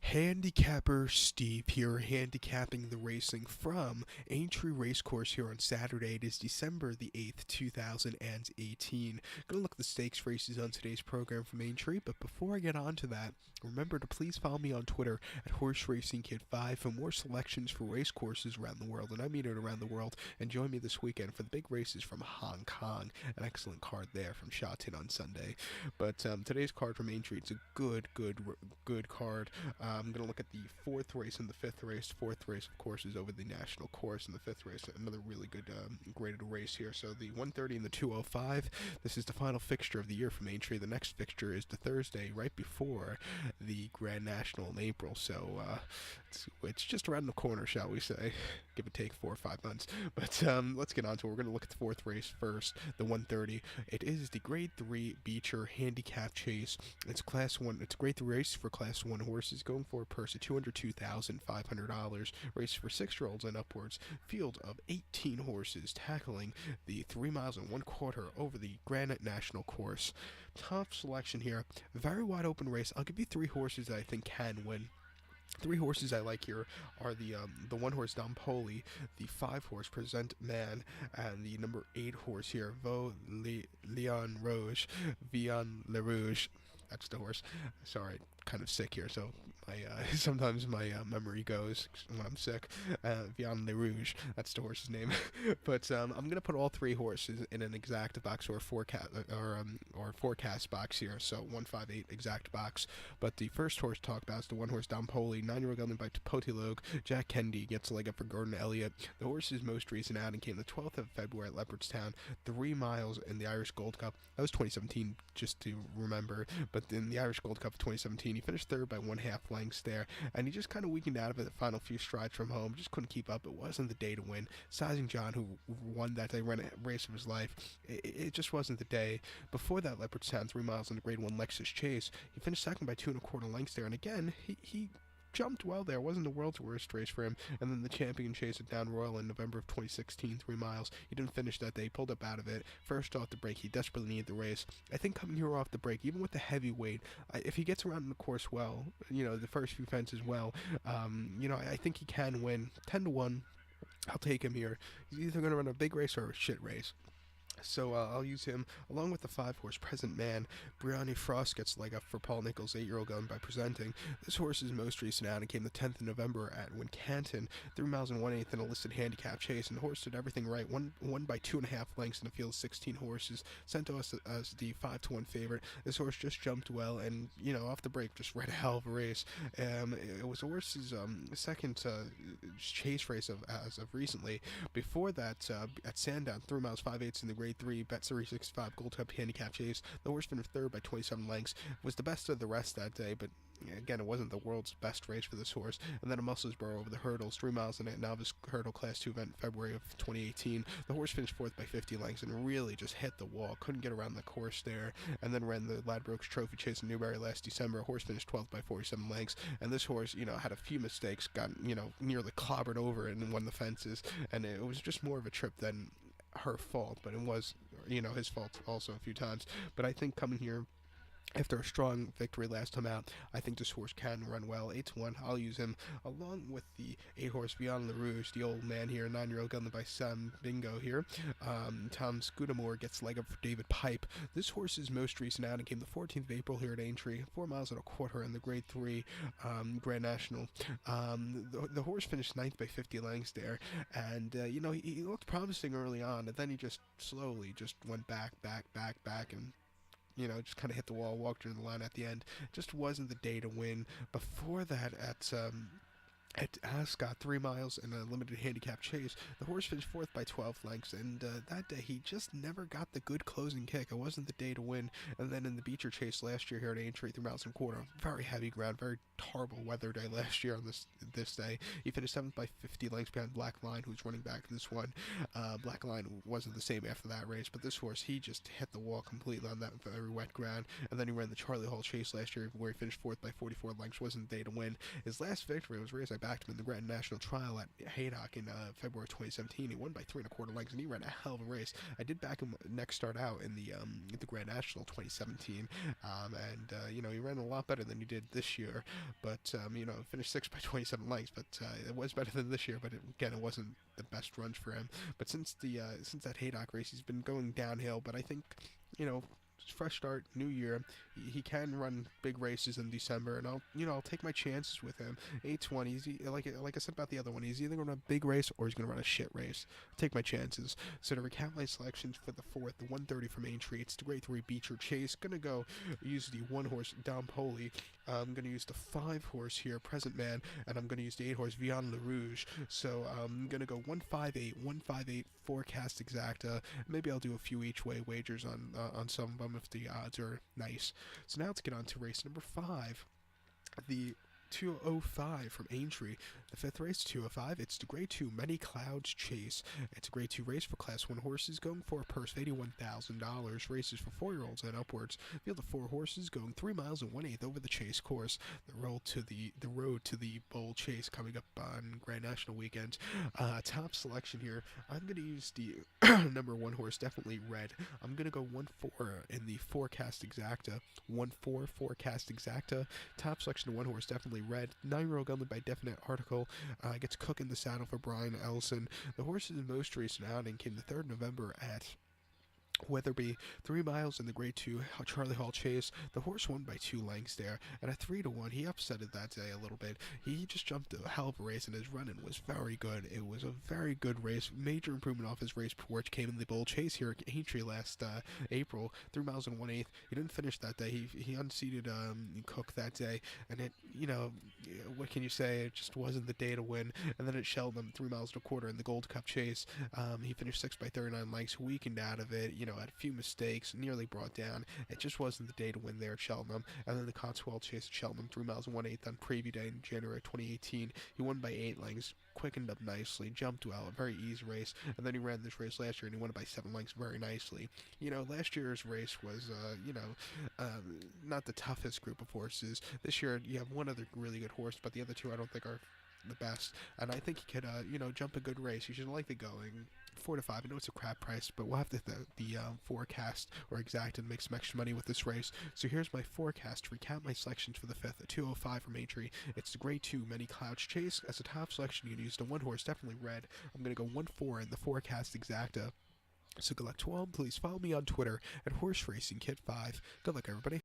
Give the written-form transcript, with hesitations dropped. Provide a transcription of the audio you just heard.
Handicapper Steve here, handicapping the racing from Aintree Racecourse here on Saturday. It is December the 8th, 2018. Gonna look at the stakes races on today's program from Aintree, but before I get on to that, remember to please follow me on Twitter at HorseRacingKid5 for more selections for race courses around the world, and I mean it around the world, and join me this weekend for the big races from Hong Kong. An excellent card there from Sha Tin on Sunday. But today's card from Aintree, it's a good card. I'm going to look at the fourth race and the fifth race. Fourth race, of course, is over the national course, and the fifth race, another really good graded race here. So the 130 and the 205, this is the final fixture of the year from Aintree. The next fixture is the Thursday right before the Grand National in April. So it's just around the corner, shall we say. Give or take 4 or 5 months. But let's get on to it. We're going to look at the fourth race first, the 130. It is the Grade 3 Becher Handicap Chase. It's Class 1. It's a Grade 3 race for Class 1 horses, going for a purse of $202,500. Race for 6-year-olds and upwards. Field of 18 horses tackling the 3 miles and 1/4 over the Granite National Course. Top selection here. Very wide open race. I'll give you 3 horses that I think can win. 3 horses I like here are the 1 horse Dampoli, the 5 horse Present Man, and the number 8 horse here, Leon Rouge, Vian Le Rouge. That's the horse. Sorry, kind of sick here, so sometimes my memory goes when I'm sick. Vian Le Rouge, that's the horse's name. But I'm gonna put all 3 horses in an exact box or forecast box here. So 158 exact box. But the first horse to talk about is the 1 horse Dampoli, 9-year-old gelding by Potilogue. Jack Kennedy gets a leg up for Gordon Elliott. The horse's most recent outing came the 12th of February at Leopardstown, 3 miles in the Irish Gold Cup. That was 2017, just to remember. But in the Irish Gold Cup of 2017, he finished 3rd by 1/2 lengths there, and he just kind of weakened out of it the final few strides from home. Just couldn't keep up. It wasn't the day to win. Sizing John, who won that day, ran a race of his life. It just wasn't the day. Before that, Leopardstown, 3 miles in the Grade 1 Lexus Chase, he finished 2nd by 2 1/4 lengths there, and again, he jumped well there. It wasn't the world's worst race for him. And then the Champion Chase at Down Royal in November of 2016, 3 miles. He didn't finish that day. He pulled up out of it. First off the break, he desperately needed the race. I think coming here off the break, even with the heavy weight, if he gets around in the course well, the first few fences well, I think he can win. 10-1. I'll take him here. He's either going to run a big race or a shit race. So I'll use him along with the 5 horse Present Man. Brianni Frost gets leg up for Paul Nichols' 8-year-old gun by presenting. This horse's most recent outing came the 10th of November at Wincanton, 3 miles and 1/8 in a listed handicap chase, and the horse did everything right. Won by 2 1/2 lengths in a field of 16 horses. Sent to us as the 5-1 favorite. This horse just jumped well, and off the break just ran a hell of a race. It was the horse's second chase race as of recently. Before that, at Sandown, 3 miles 5/8 in the Grade 3 Bet 365 Gold Cup handicap chase. The horse finished 3rd by 27 lengths. Was the best of the rest that day, but again, it wasn't the world's best race for this horse. And then a Musselburgh over the hurdles, 3 miles in a novice hurdle class 2 event in February of 2018. The horse finished 4th by 50 lengths and really just hit the wall. Couldn't get around the course there. And then ran the Ladbrokes Trophy Chase in Newbury last December. A horse finished 12th by 47 lengths. And this horse, had a few mistakes, got, nearly clobbered over it and won the fences. And it was just more of a trip than her fault, but it was, his fault also a few times. But I think coming here after a strong victory last time out, I think this horse can run well. 8-1, I'll use him along with the 8 horse Vian Le Rouge, the old man here, 9-year-old gelding by Sam Bingo here. Tom Scudamore gets leg up for David Pipe. This horse's most recent outing came the 14th of April here at Aintree, 4 miles and 1/4 in the Grade 3 Grand National. The horse finished 9th by 50 lengths there, and he looked promising early on, and then he just slowly just went back, and just kind of hit the wall, walked into the line at the end. Just wasn't the day to win. Before that, at Ascot, 3 miles in a limited handicap chase, the horse finished 4th by 12 lengths, and that day he just never got the good closing kick. It wasn't the day to win. And then in the Becher chase last year here at Aintree, 3 miles and 1/4, very heavy ground, very horrible weather day last year on this day. He finished 7th by 50 lengths behind Black Line, who's running back this one. Black Line wasn't the same after that race, but this horse, he just hit the wall completely on that very wet ground. And then he ran the Charlie Hall chase last year, where he finished 4th by 44 lengths. Wasn't the day to win. His last victory was a race I backed him in the Grand National Trial at Haydock in February 2017. He won by 3 1/4 lengths, and he ran a hell of a race. I did back him next start out in the Grand National 2017, and he ran a lot better than he did this year. But finished sixth by 27 lengths. But it was better than this year. But it wasn't the best runs for him. But since that Haydock race, he's been going downhill. But I think fresh start, new year. He can run big races in December, and I'll take my chances with him. 820. Like I said about the other one, he's either going to run a big race or he's going to run a shit race. Take my chances. So to recap my selections for the fourth, the 130 from Aintree, it's the grade 3 Becher Chase. Gonna go use the 1 horse Dom Poli. I'm gonna use the 5 horse here, Present Man, and I'm gonna use the 8 horse Vion Le Rouge. So I'm gonna go 158 forecast exacta. Maybe I'll do a few each way wagers on some of them if the odds are nice. So now let's get on to race number 5, the 205 from Aintree. The 5th race, 205. It's the grade 2 Many Clouds Chase. It's a grade 2 race for class 1 horses going for a purse of $81,000. Races for 4-year-olds and upwards. Field of 4 horses going 3 miles and 1/8 over the chase course. The road to the Bowl Chase coming up on Grand National weekend. Top selection here. I'm going to use the number 1 horse, Definitely Red. I'm going to go 1-4 in the forecast exacta. 1-4 forecast exacta. Top selection of 1 horse, Definitely Red. 9-year-old gelded by Definite Article. Gets Cook in the saddle for Brian Ellison. The horse's most recent outing came the 3rd of November at Weatherby, 3 miles in the grade 2 Charlie Hall Chase. The horse won by 2 lengths there, and at 3-1, he upsetted that day a little bit. He just jumped a hell of a race, and his running was very good. It was a very good race, major improvement off his race before, which came in the Bowl Chase here at Aintree last April, 3 miles and 1/8. He didn't finish that day. He unseated Cook that day, and what can you say? It just wasn't the day to win. And then at Cheltenham, 3 miles and 1/4 in the Gold Cup Chase, he finished 6th by 39 lengths, weakened out of it. Had a few mistakes, nearly brought down. It just wasn't the day to win there at Cheltenham. And then the Cotswold Chase at Cheltenham, 3 miles and 1/8 on preview day in January 2018. He won by 8 lengths, quickened up nicely, jumped well, a very easy race. And then he ran this race last year and he won it by 7 lengths very nicely. Last year's race was, not the toughest group of horses. This year you have one other really good horse, but the other 2 I don't think are the best, and I think he could, jump a good race. You should like the going 4 to 5. I know it's a crap price, but we'll have the forecast or exact and make some extra money with this race. So here's my forecast to recap my selections for the 5th, a 205 from Aintree. It's the grade 2 Many Clouds Chase. As a top selection, you can use the 1 horse, Definitely Red. I'm going to go 1-4 in the forecast exacta. So good luck to all. Please follow me on Twitter at Horse Racing Kit 5. Good luck, everybody.